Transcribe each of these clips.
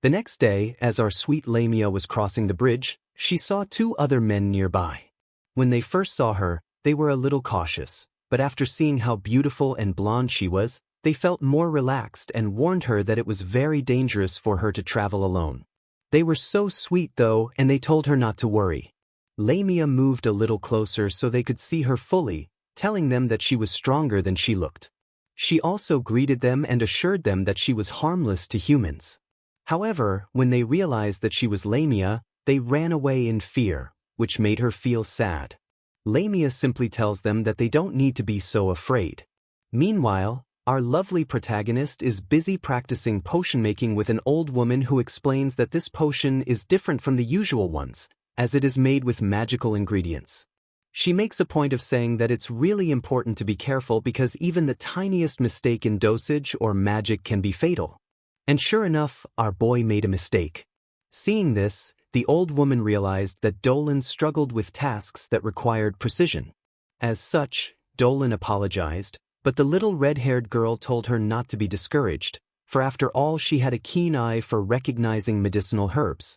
The next day, as our sweet Lamia was crossing the bridge, she saw two other men nearby. When they first saw her, they were a little cautious, but after seeing how beautiful and blonde she was, they felt more relaxed and warned her that it was very dangerous for her to travel alone. They were so sweet though, and they told her not to worry. Lamia moved a little closer so they could see her fully, telling them that she was stronger than she looked. She also greeted them and assured them that she was harmless to humans. However, when they realized that she was Lamia, they ran away in fear, which made her feel sad. Lamia simply tells them that they don't need to be so afraid. Meanwhile, our lovely protagonist is busy practicing potion making with an old woman who explains that this potion is different from the usual ones, as it is made with magical ingredients. She makes a point of saying that it's really important to be careful because even the tiniest mistake in dosage or magic can be fatal. And sure enough, our boy made a mistake. Seeing this, the old woman realized that Dolan struggled with tasks that required precision. As such, Dolan apologized, but the little red-haired girl told her not to be discouraged, for after all she had a keen eye for recognizing medicinal herbs.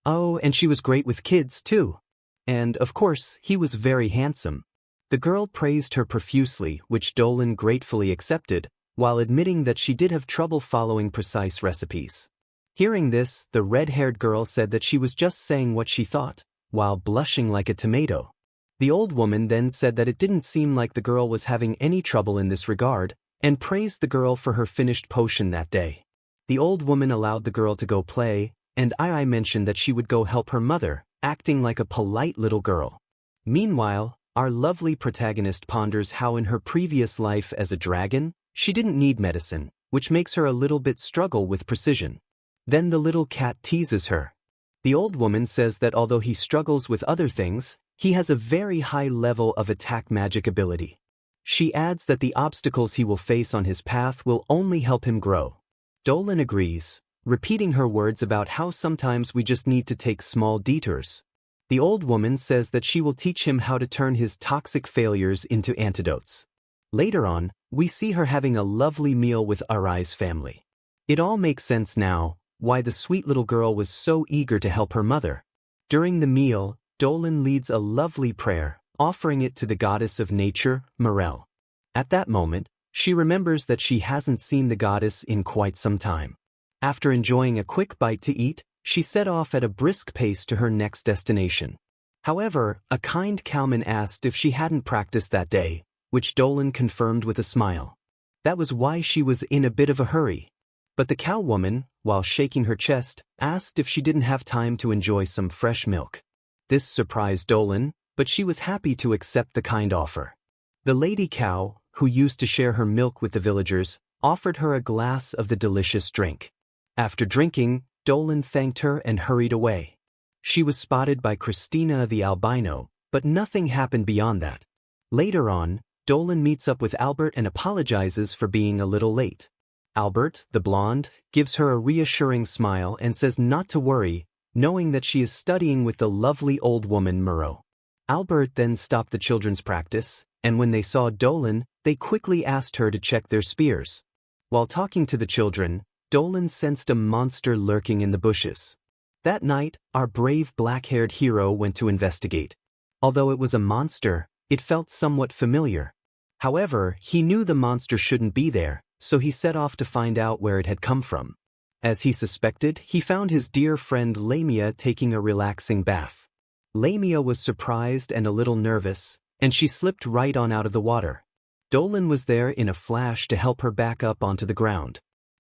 Oh, and she was great with kids too. And, of course, he was very handsome. The girl praised her profusely, which Dolan gratefully accepted, while admitting that she did have trouble following precise recipes. Hearing this, the red-haired girl said that she was just saying what she thought, while blushing like a tomato. The old woman then said that it didn't seem like the girl was having any trouble in this regard, and praised the girl for her finished potion that day. The old woman allowed the girl to go play, and I mentioned that she would go help her mother, acting like a polite little girl. Meanwhile, our lovely protagonist ponders how in her previous life as a dragon, she didn't need medicine, which makes her a little bit struggle with precision. Then the little cat teases her. The old woman says that although he struggles with other things, he has a very high level of attack magic ability. She adds that the obstacles he will face on his path will only help him grow. Dolan agrees, repeating her words about how sometimes we just need to take small detours. The old woman says that she will teach him how to turn his toxic failures into antidotes. Later on, we see her having a lovely meal with Arai's family. It all makes sense now, why the sweet little girl was so eager to help her mother. During the meal, Dolan leads a lovely prayer, offering it to the goddess of nature, Morel. At that moment, she remembers that she hasn't seen the goddess in quite some time. After enjoying a quick bite to eat, she set off at a brisk pace to her next destination. However, a kind cowman asked if she hadn't practiced that day, which Dolan confirmed with a smile. That was why she was in a bit of a hurry. But the cowwoman, while shaking her chest, asked if she didn't have time to enjoy some fresh milk. This surprised Dolan, but she was happy to accept the kind offer. The lady cow, who used to share her milk with the villagers, offered her a glass of the delicious drink. After drinking, Dolan thanked her and hurried away. She was spotted by Christina the albino, but nothing happened beyond that. Later on, Dolan meets up with Albert and apologizes for being a little late. Albert, the blonde, gives her a reassuring smile and says not to worry, knowing that she is studying with the lovely old woman Muro. Albert then stopped the children's practice, and when they saw Dolan, they quickly asked her to check their spears. While talking to the children, Dolan sensed a monster lurking in the bushes. That night, our brave black-haired hero went to investigate. Although it was a monster, it felt somewhat familiar. However, he knew the monster shouldn't be there, so he set off to find out where it had come from. As he suspected, he found his dear friend Lamia taking a relaxing bath. Lamia was surprised and a little nervous, and she slipped right on out of the water. Dolan was there in a flash to help her back up onto the ground.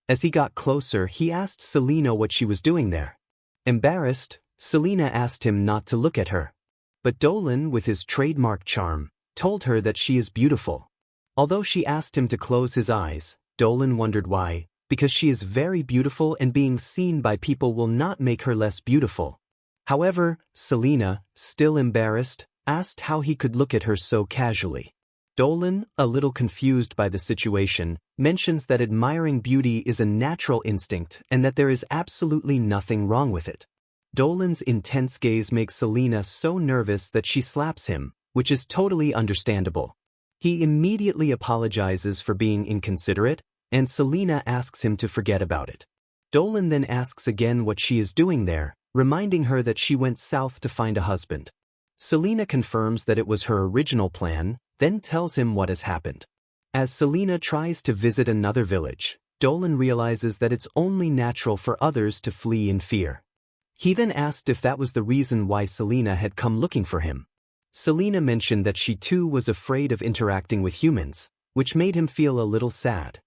As he got closer, he asked Selena what she was doing there. Embarrassed, Selena asked him not to look at her. But Dolan, with his trademark charm, told her that she is beautiful. Although she asked him to close his eyes, Dolan wondered why, because she is very beautiful and being seen by people will not make her less beautiful. However, Selena, still embarrassed, asked how he could look at her so casually. Dolan, a little confused by the situation, mentions that admiring beauty is a natural instinct and that there is absolutely nothing wrong with it. Dolan's intense gaze makes Selena so nervous that she slaps him, which is totally understandable. He immediately apologizes for being inconsiderate, and Selena asks him to forget about it. Dolan then asks again what she is doing there, reminding her that she went south to find a husband. Selena confirms that it was her original plan, then tells him what has happened. As Selena tries to visit another village, Dolan realizes that it's only natural for others to flee in fear. He then asked if that was the reason why Selena had come looking for him. Selena mentioned that she too was afraid of interacting with humans, which made him feel a little sad.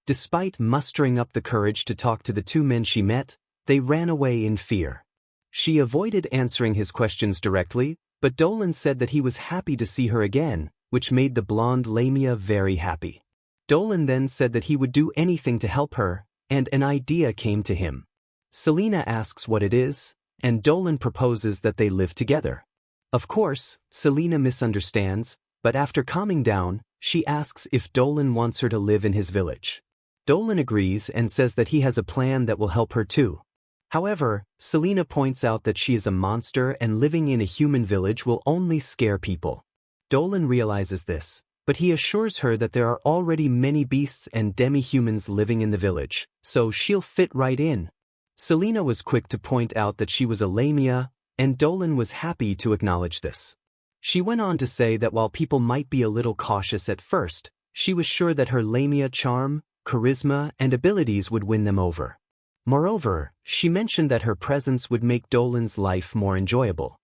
Despite mustering up the courage to talk to the two men she met, they ran away in fear. She avoided answering his questions directly, but Dolan said that he was happy to see her again, which made the blonde Lamia very happy. Dolan then said that he would do anything to help her, and an idea came to him. Selena asks what it is, and Dolan proposes that they live together. Of course, Selena misunderstands, but after calming down, she asks if Dolan wants her to live in his village. Dolan agrees and says that he has a plan that will help her too. However, Selena points out that she is a monster and living in a human village will only scare people. Dolan realizes this, but he assures her that there are already many beasts and demi-humans living in the village, so she'll fit right in. Selena was quick to point out that she was a Lamia, and Dolan was happy to acknowledge this. She went on to say that while people might be a little cautious at first, she was sure that her Lamia charm, charisma, and abilities would win them over. Moreover, she mentioned that her presence would make Dolan's life more enjoyable.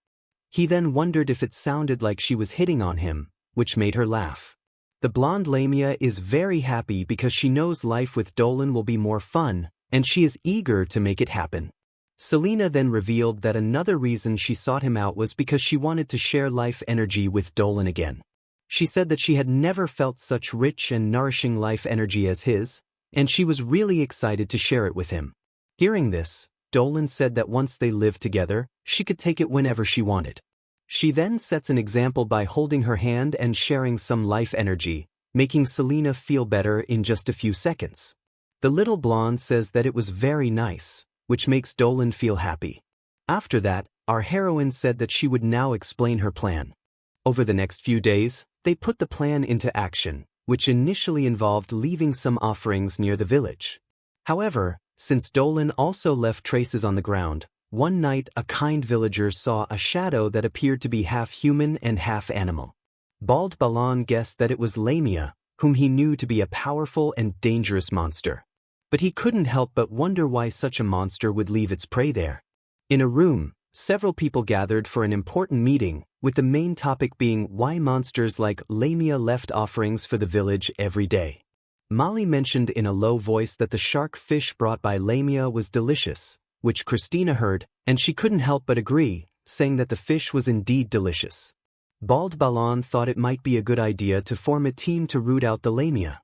He then wondered if it sounded like she was hitting on him, which made her laugh. The blonde Lamia is very happy because she knows life with Dolan will be more fun, and she is eager to make it happen. Selena then revealed that another reason she sought him out was because she wanted to share life energy with Dolan again. She said that she had never felt such rich and nourishing life energy as his, and she was really excited to share it with him. Hearing this, Dolan said that once they lived together, she could take it whenever she wanted. She then sets an example by holding her hand and sharing some life energy, making Selena feel better in just a few seconds. The little blonde says that it was very nice, which makes Dolan feel happy. After that, our heroine said that she would now explain her plan. Over the next few days, they put the plan into action, which initially involved leaving some offerings near the village. However, since Dolan also left traces on the ground, one night a kind villager saw a shadow that appeared to be half human and half animal. Bald Balan guessed that it was Lamia, whom he knew to be a powerful and dangerous monster. But he couldn't help but wonder why such a monster would leave its prey there. In a room, several people gathered for an important meeting, with the main topic being why monsters like Lamia left offerings for the village every day. Molly mentioned in a low voice that the shark fish brought by Lamia was delicious, which Christina heard, and she couldn't help but agree, saying that the fish was indeed delicious. Bald Balan thought it might be a good idea to form a team to root out the Lamia.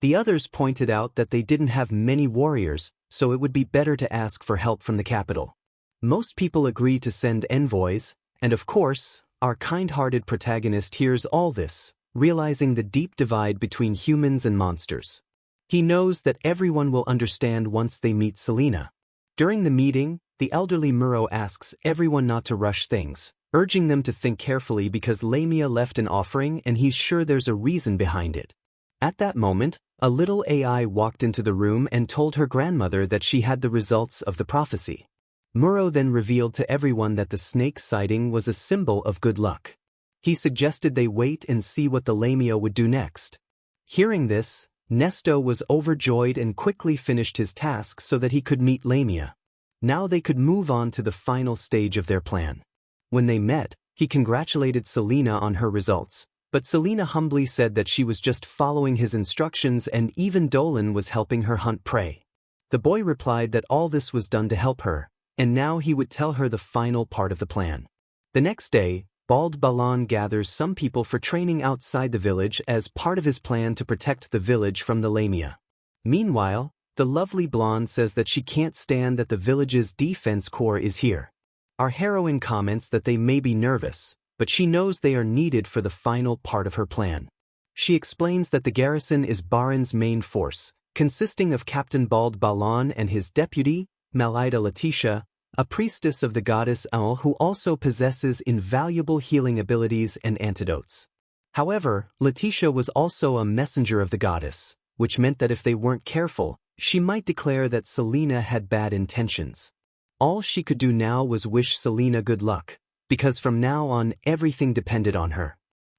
The others pointed out that they didn't have many warriors, so it would be better to ask for help from the capital. Most people agree to send envoys, and of course, our kind-hearted protagonist hears all this, realizing the deep divide between humans and monsters. He knows that everyone will understand once they meet Selena. During the meeting, the elderly Muro asks everyone not to rush things, urging them to think carefully because Lamia left an offering and he's sure there's a reason behind it. At that moment, a little AI walked into the room and told her grandmother that she had the results of the prophecy. Muro then revealed to everyone that the snake sighting was a symbol of good luck. He suggested they wait and see what the Lamia would do next. Hearing this, Nesto was overjoyed and quickly finished his task so that he could meet Lamia. Now they could move on to the final stage of their plan. When they met, he congratulated Selena on her results, but Selena humbly said that she was just following his instructions and even Dolan was helping her hunt prey. The boy replied that all this was done to help her, and now he would tell her the final part of the plan. The next day, Bald Balan gathers some people for training outside the village as part of his plan to protect the village from the Lamia. Meanwhile, the lovely blonde says that she can't stand that the village's defense corps is here. Our heroine comments that they may be nervous, but she knows they are needed for the final part of her plan. She explains that the garrison is Baran's main force, consisting of Captain Bald Balan and his deputy, Malida Letitia, a priestess of the goddess Al who also possesses invaluable healing abilities and antidotes. However, Letitia was also a messenger of the goddess, which meant that if they weren't careful, She might declare that Selena had bad intentions. All she could do now was wish Selena good luck, because from now on everything depended on her.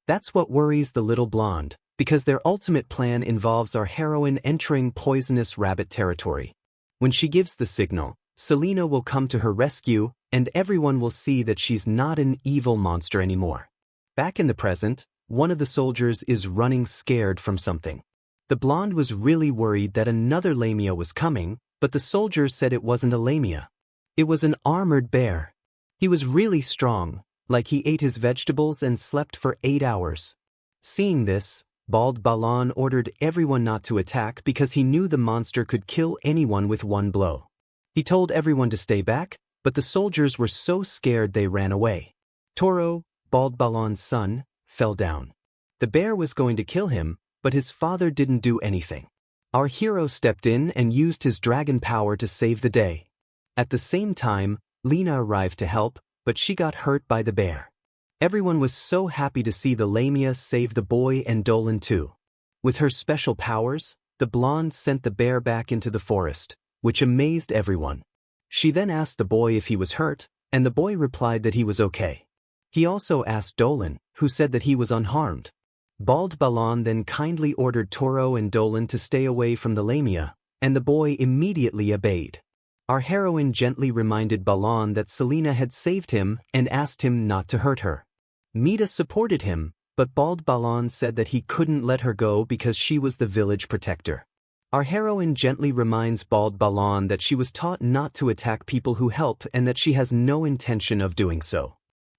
That's what worries the little blonde, because their ultimate plan involves our heroine entering poisonous rabbit territory. When she gives the signal, Selena will come to her rescue, and everyone will see that she's not an evil monster anymore. Back in the present, one of the soldiers is running scared from something. The blonde was really worried that another lamia was coming, but the soldiers said it wasn't a lamia. It was an armored bear. He was really strong, like he ate his vegetables and slept for 8 hours. Seeing this, Bald Balan ordered everyone not to attack because he knew the monster could kill anyone with one blow. He told everyone to stay back, but the soldiers were so scared they ran away. Toro, Bald Balan's son, fell down. The bear was going to kill him, but his father didn't do anything. Our hero stepped in and used his dragon power to save the day. At the same time, Lena arrived to help, but she got hurt by the bear. Everyone was so happy to see the lamia save the boy and Dolan too. With her special powers, the blonde sent the bear back into the forest, which amazed everyone. She then asked the boy if he was hurt, and the boy replied that he was okay. He also asked Dolan, who said that he was unharmed. Bald Balan then kindly ordered Toro and Dolan to stay away from the lamia, and the boy immediately obeyed. Our heroine gently reminded Balan that Selena had saved him and asked him not to hurt her. Mita supported him, but Bald Balan said that he couldn't let her go because she was the village protector. Our heroine gently reminds Bald Balan that she was taught not to attack people who help and that she has no intention of doing so.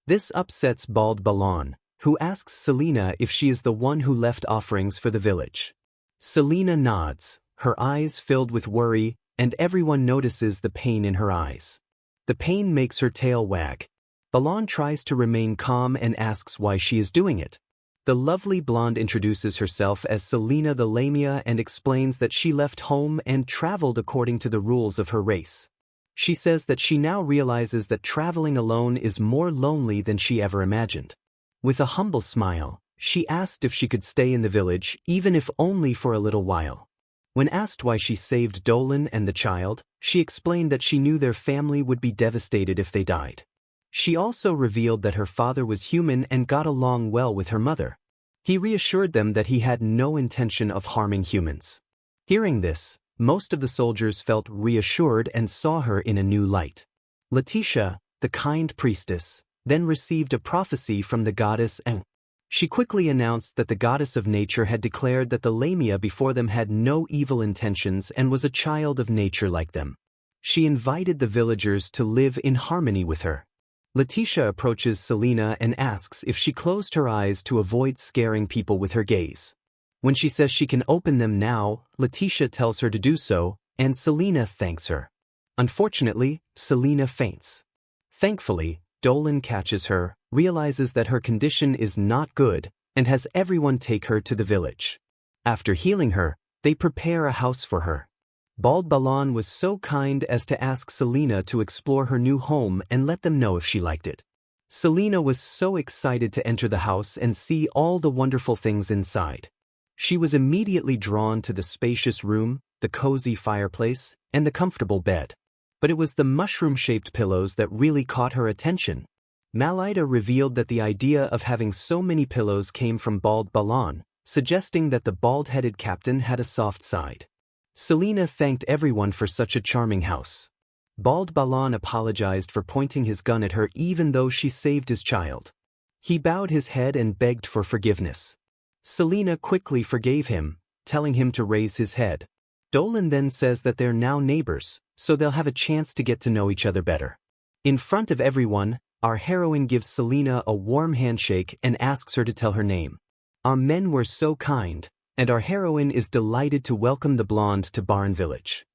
This upsets Bald Balan, who asks Selena if she is the one who left offerings for the village. Selena nods, her eyes filled with worry, and everyone notices the pain in her eyes. The pain makes her tail wag. Balan tries to remain calm and asks why she is doing it. The lovely blonde introduces herself as Selena the Lamia and explains that she left home and traveled according to the rules of her race. She says that she now realizes that traveling alone is more lonely than she ever imagined. With a humble smile, she asked if she could stay in the village, even if only for a little while. When asked why she saved Dolan and the child, she explained that she knew their family would be devastated if they died. She also revealed that her father was human and got along well with her mother. He reassured them that he had no intention of harming humans. Hearing this, most of the soldiers felt reassured and saw her in a new light. Letitia, the kind priestess, then received a prophecy from the goddess and she quickly announced that the goddess of nature had declared that the Lamia before them had no evil intentions and was a child of nature like them. She invited the villagers to live in harmony with her. Letitia approaches Selena and asks if she closed her eyes to avoid scaring people with her gaze. When she says she can open them now, Letitia tells her to do so, and Selena thanks her. Unfortunately, Selena faints. Thankfully, Dolan catches her, realizes that her condition is not good, and has everyone take her to the village. After healing her, they prepare a house for her. Bald Balan was so kind as to ask Selena to explore her new home and let them know if she liked it. Selena was so excited to enter the house and see all the wonderful things inside. She was immediately drawn to the spacious room, the cozy fireplace, and the comfortable bed. But it was the mushroom-shaped pillows that really caught her attention. Malaita revealed that the idea of having so many pillows came from Bald Balan, suggesting that the bald-headed captain had a soft side. Selena thanked everyone for such a charming house. Bald Balan apologized for pointing his gun at her even though she saved his child. He bowed his head and begged for forgiveness. Selena quickly forgave him, telling him to raise his head. Dolan then says that they're now neighbors, so they'll have a chance to get to know each other better. In front of everyone, our heroine gives Selena a warm handshake and asks her to tell her name. Our men were so kind, and our heroine is delighted to welcome the blonde to Barn Village.